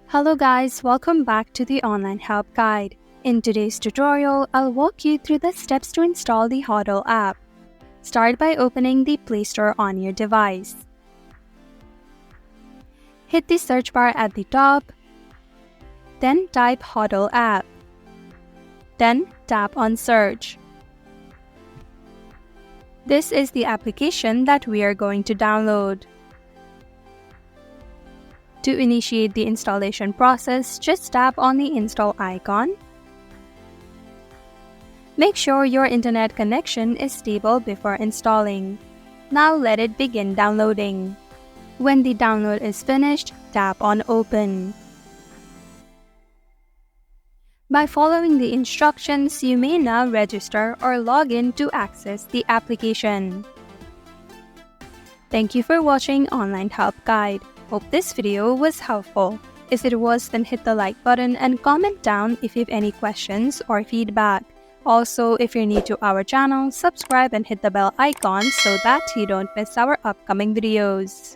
Hello guys, welcome back to the online help guide. In today's tutorial, I'll walk you through the steps to install the HODL app. Start by opening the Play Store on your device. Hit the search bar at the top, then type HODL app. Then tap on search. This is the application that we are going to download. To initiate the installation process, just tap on the install icon. Make sure your internet connection is stable before installing. Now let it begin downloading. When the download is finished, tap on Open. By following the instructions, you may now register or log in to access the application. Thank you for watching Online Help Guide. Hope this video was helpful. If it was, then hit the like button and comment down if you have any questions or feedback. Also, if you're new to our channel, subscribe and hit the bell icon so that you don't miss our upcoming videos.